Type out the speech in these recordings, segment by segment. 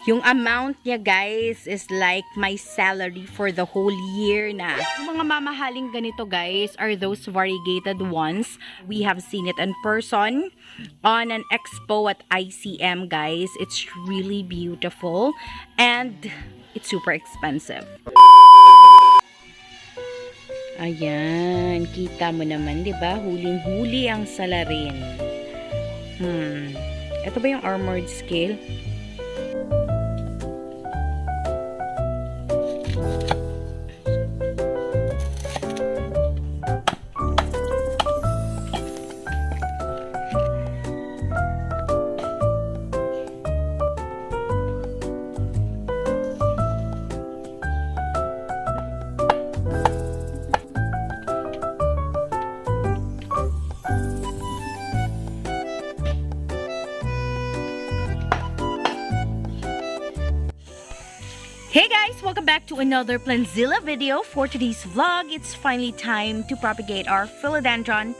Yung amount niya, guys, is like my salary for the whole year na. Yung mga mamahaling ganito, guys, are those variegated ones. We have seen it in person on an expo at ICM, guys. It's really beautiful and it's super expensive. Ayan, kita mo naman, 'di ba? Huling-huli ang salarin. Ito ba yung armored scale? Hey guys! Welcome back to another Planzilla video. For today's vlog, it's finally time to propagate our Philodendron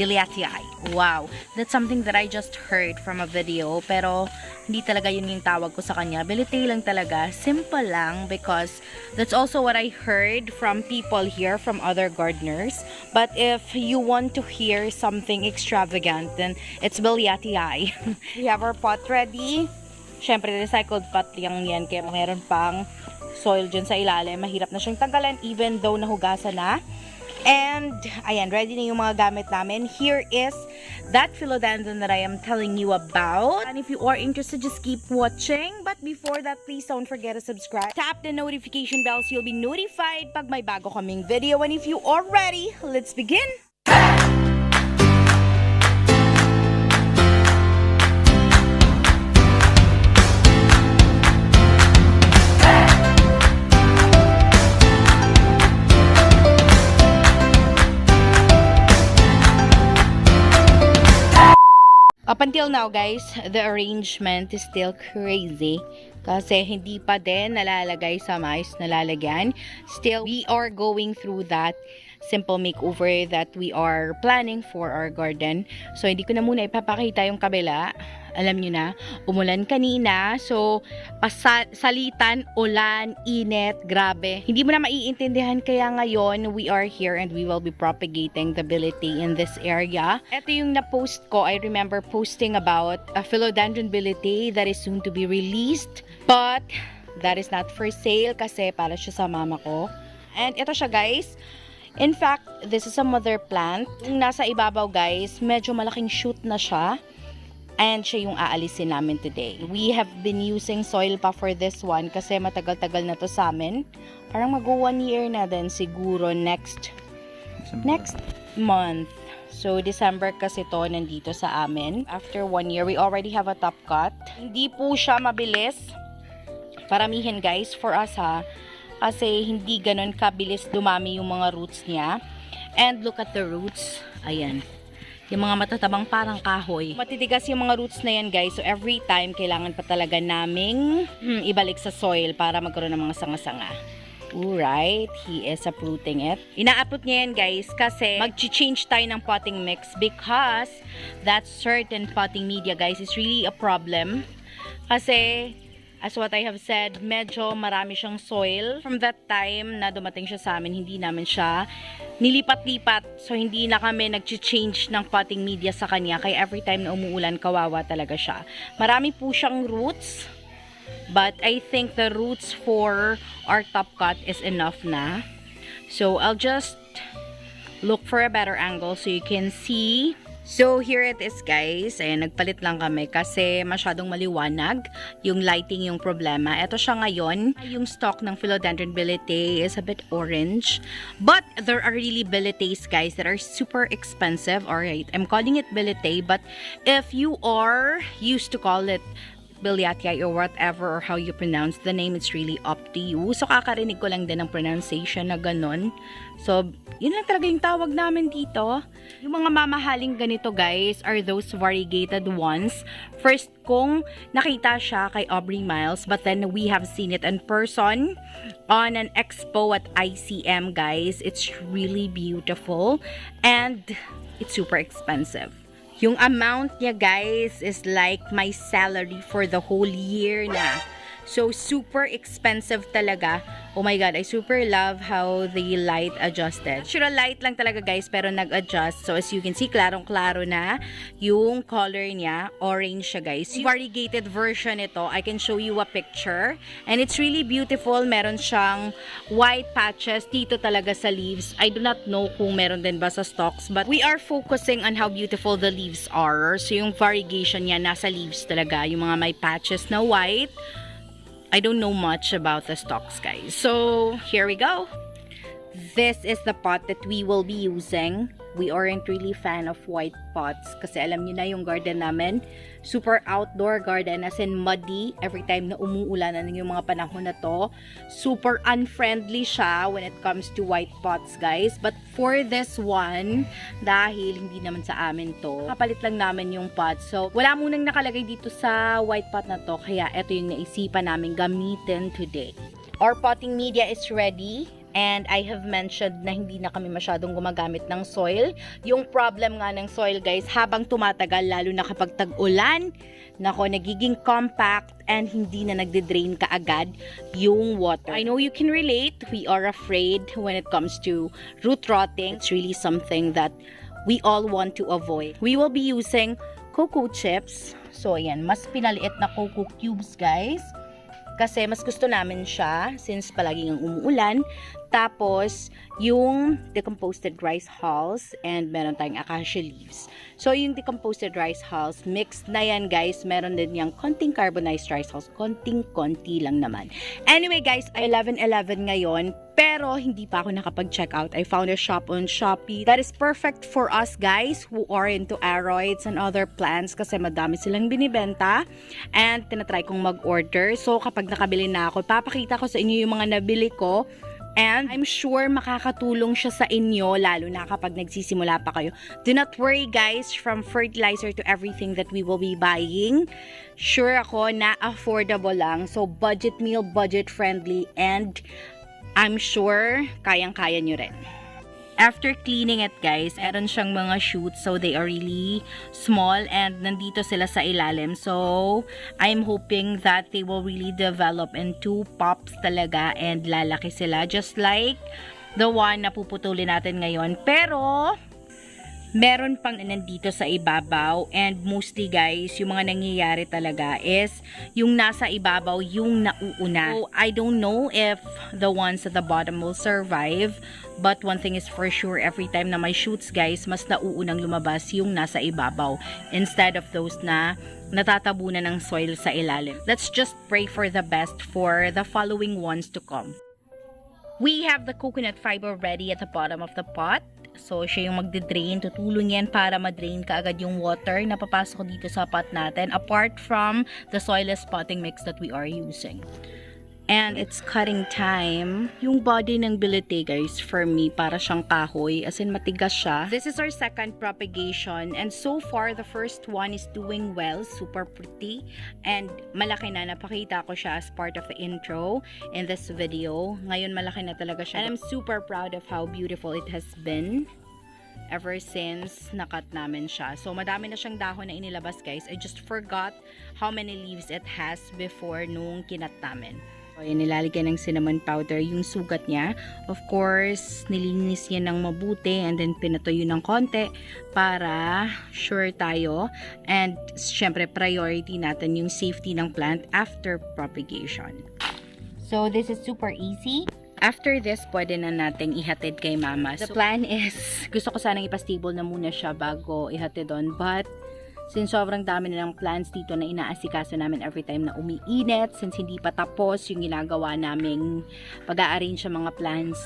biliatii. Wow! That's something that I just heard from a video, pero hindi talaga yun yung tawag ko sa kanya. Biliatii lang talaga. Simple lang because that's also what I heard from people here, from other gardeners. But if you want to hear something extravagant, then it's biliatii. We have our pot ready. Siyempre, recycled pot lang yan. Kaya meron pang soil dyan sa ilalim. Mahirap na siyang tanggalan even though nahugasan na. And, ayan, ready na yung mga gamit namin. Here is that philodendron that I am telling you about. And if you are interested, just keep watching. But before that, please don't forget to subscribe. Tap the notification bell so you'll be notified pag may bago kaming video. And if you are ready, let's begin! Up until now, guys, the arrangement is still crazy. Kasi hindi pa din nalalagay sa mais na lalagyan. Still, we are going through that simple makeover that we are planning for our garden. So, hindi ko na muna ipapakita yung kabila. Alam nyo na, umulan kanina. So, salitan, ulan, init, grabe. Hindi mo na maiintindihan, kaya ngayon, we are here and we will be propagating the biliatii in this area. Ito yung na-post ko. I remember posting about a philodendron biliatii that is soon to be released. But, that is not for sale kasi para siya sa mama ko. And ito siya, guys. In fact, this is a mother plant. Yung nasa ibabaw, guys, medyo malaking shoot na siya. And siya yung aalisin namin today. We have been using soil pa for this one kasi matagal-tagal na to sa amin. Parang mag-1 year na din siguro next month. So, December kasi to nandito sa amin. After 1 year, we already have a top cut. Hindi po siya mabilis. Paramihin, guys, for us ha. Kasi hindi ganun kabilis dumami yung mga roots niya. And look at the roots. Ayan. Yung mga matatabang parang kahoy. Matitigas yung mga roots na yan, guys. So, every time, kailangan pa talaga naming ibalik sa soil para magkaroon ng mga sanga-sanga. Alright, he is uprooting it. Ina-uproot niya yan, guys, kasi mag-change tayo ng potting mix because that certain potting media, guys, is really a problem. Kasi as what I have said, medyo marami siyang soil. From that time na dumating siya sa amin, hindi namin siya nilipat-lipat. So, hindi na kami nag-change ng potting media sa kanya. Kaya every time na umuulan, kawawa talaga siya. Marami po siyang roots. But I think the roots for our top cut is enough na. So, I'll just look for a better angle so you can see. So, here it is, guys. Ayan, nagpalit lang kami kasi masyadong maliwanag. Yung lighting yung problema. Ito siya ngayon. Yung stalk ng philodendron biliatii is a bit orange. But, there are really biliatiis, guys, that are super expensive. Alright, I'm calling it biliatii. But, if you are used to call it biliatii or whatever or how you pronounce the name, it's really up to you. So, kakarinig ko lang din ng pronunciation na ganun. So, yun lang talaga yung tawag namin dito. Yung mga mamahaling ganito, guys, are those variegated ones. First kong nakita siya kay Aubrey Miles, but then we have seen it in person on an expo at ICM, guys. It's really beautiful and it's super expensive. Yung amount niya, guys, is like my salary for the whole year na. So, super expensive talaga. Oh my God, I super love how the light adjusted. Natural light lang talaga guys, pero nag-adjust. So, as you can see, klarong-klaro na yung color niya. Orange siya guys. Yung variegated version ito, I can show you a picture. And it's really beautiful. Meron siyang white patches dito talaga sa leaves. I do not know kung meron din ba sa stalks, but we are focusing on how beautiful the leaves are. So, yung variegation niya nasa leaves talaga. Yung mga may patches na white. I don't know much about the stalks, guys. So, here we go. This is the pot that we will be using. We aren't really fan of white pots kasi alam niyo na yung garden namin, super outdoor garden as in muddy every time na umuulan na yung mga panahon na to. Super unfriendly siya when it comes to white pots, guys. But for this one, dahil hindi naman sa amin to, kapalit lang namin yung pot. So, wala munang nakalagay dito sa white pot na to, kaya ito yung naisipan namin gamitin today. Our potting media is ready. And I have mentioned na hindi na kami masyadong gumagamit ng soil. Yung problem nga ng soil guys, habang tumatagal, lalo na kapag tag-ulan, nako, nagiging compact and hindi na nagde-drain kaagad yung water. I know you can relate. We are afraid when it comes to root rotting. It's really something that we all want to avoid. We will be using cocoa chips. So ayan, mas pinaliit na cocoa cubes guys. Kasi mas gusto namin siya since palagi ng umuulan. Tapos, yung decomposed rice hulls and meron tayong acacia leaves. So, yung decomposed rice hulls, mixed na yan guys. Meron din yung konting carbonized rice hulls. Konting-konti lang naman. Anyway guys, 11:11 ngayon. Pero, hindi pa ako nakapag-check out. I found a shop on Shopee that is perfect for us guys who are into aroids and other plants kasi madami silang binibenta. And, tinatry kong mag-order. So, kapag nakabili na ako, papakita ko sa inyo yung mga nabili ko. And I'm sure makakatulong siya sa inyo, lalo na kapag nagsisimula pa kayo. Do not worry guys, from fertilizer to everything that we will be buying, sure ako na affordable lang. So budget meal, budget friendly, and I'm sure kayang-kaya nyo rin. After cleaning it guys, meron siyang mga shoots, so they are really small and nandito sila sa ilalim. So, I'm hoping that they will really develop into pops talaga and lalaki sila. Just like the one na puputulin natin ngayon. Pero, meron pang nandito sa ibabaw and mostly guys, yung mga nangyayari talaga is yung nasa ibabaw yung nauuna. So, I don't know if the ones at the bottom will survive, but one thing is for sure, every time na may shoots guys, mas nauunang lumabas yung nasa ibabaw instead of those na natatabunan ng soil sa ilalim. Let's just pray for the best for the following ones to come. We have the coconut fiber ready at the bottom of the pot. So, siya yung magde-drain. Tutulong yan para ma-drain kaagad yung water na papasok dito sa pot natin. Apart from the soilless potting mix that we are using. And it's cutting time. Yung body ng bilete guys, for me, para siyang kahoy. As in, matigas siya. This is our second propagation. And so far, the first one is doing well. Super pretty. And malaki na. Napakita ko siya as part of the intro in this video. Ngayon, malaki na talaga siya. And I'm super proud of how beautiful it has been ever since nakat namin siya. So, madami na siyang dahon na inilabas guys. I just forgot how many leaves it has before nung kinat namin. So, yan, nilalagyan ng cinnamon powder yung sugat niya. Of course, nilinis yan ng mabuti and then pinatuyo ng konti para sure tayo. And, syempre, priority natin yung safety ng plant after propagation. So, this is super easy. After this, pwede na nating ihatid kay mama. The plan is, gusto ko sanang ipastable na muna siya bago ihatid doon. But, since sobrang dami na ng plants dito na inaasikaso namin every time na umiinit, since hindi pa tapos yung ginagawa naming pag-a-arrange sa mga plants,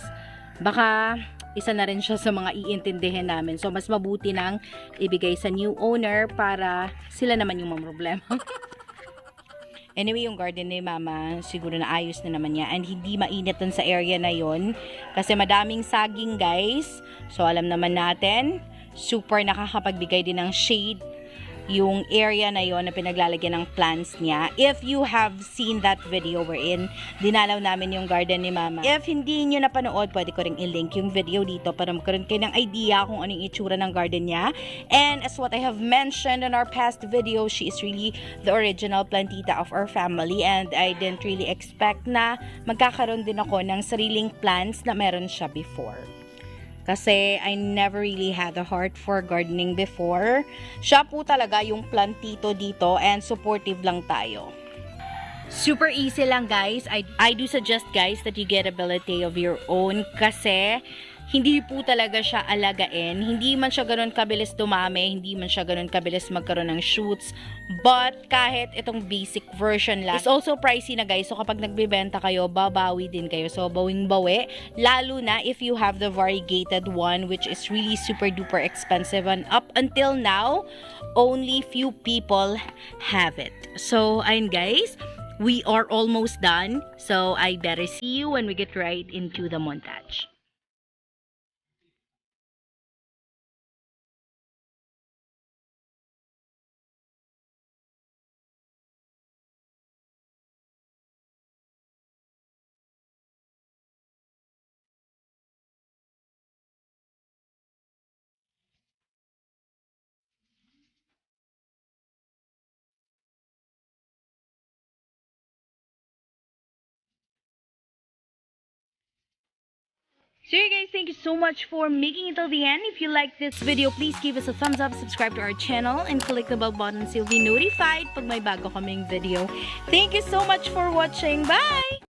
baka isa na rin siya sa mga iintindihin namin. So, mas mabuti nang ibigay sa new owner para sila naman yung mamroblema. Anyway, yung garden ni mama, siguro na ayos na naman niya. And hindi mainit dun sa area na yon kasi madaming saging guys. So, alam naman natin, super nakakapagbigay din ng shade yung area na yon na pinaglalagyan ng plants niya. If you have seen that video wherein dinalaw namin yung garden ni Mama. If hindi nyo napanood, pwede ko rin i-link yung video dito para magkaroon kayo ng idea kung anong itsura ng garden niya. And as what I have mentioned in our past video, she is really the original plantita of our family, and I didn't really expect na magkakaroon din ako ng sariling plants na meron siya before. Kasi I never really had a heart for gardening before. Siya po talaga yung plantito dito, and supportive lang tayo. Super easy lang guys. I do suggest guys that you get a ability of your own kasi hindi po talaga siya alagain. Hindi man siya ganun kabilis dumami, hindi man siya ganun kabilis magkaroon ng shoots. But kahit itong basic version lang, it's also pricey na guys. So kapag nagbibenta kayo, babawi din kayo. So bawing-bawi, lalo na if you have the variegated one, which is really super duper expensive. And up until now, only few people have it. So ayun guys, we are almost done. So I better see you when we get right into the montage. So you guys, thank you so much for making it till the end. If you like this video, please give us a thumbs up, subscribe to our channel, and click the bell button so you'll be notified pag may bago kaming video. Thank you so much for watching. Bye!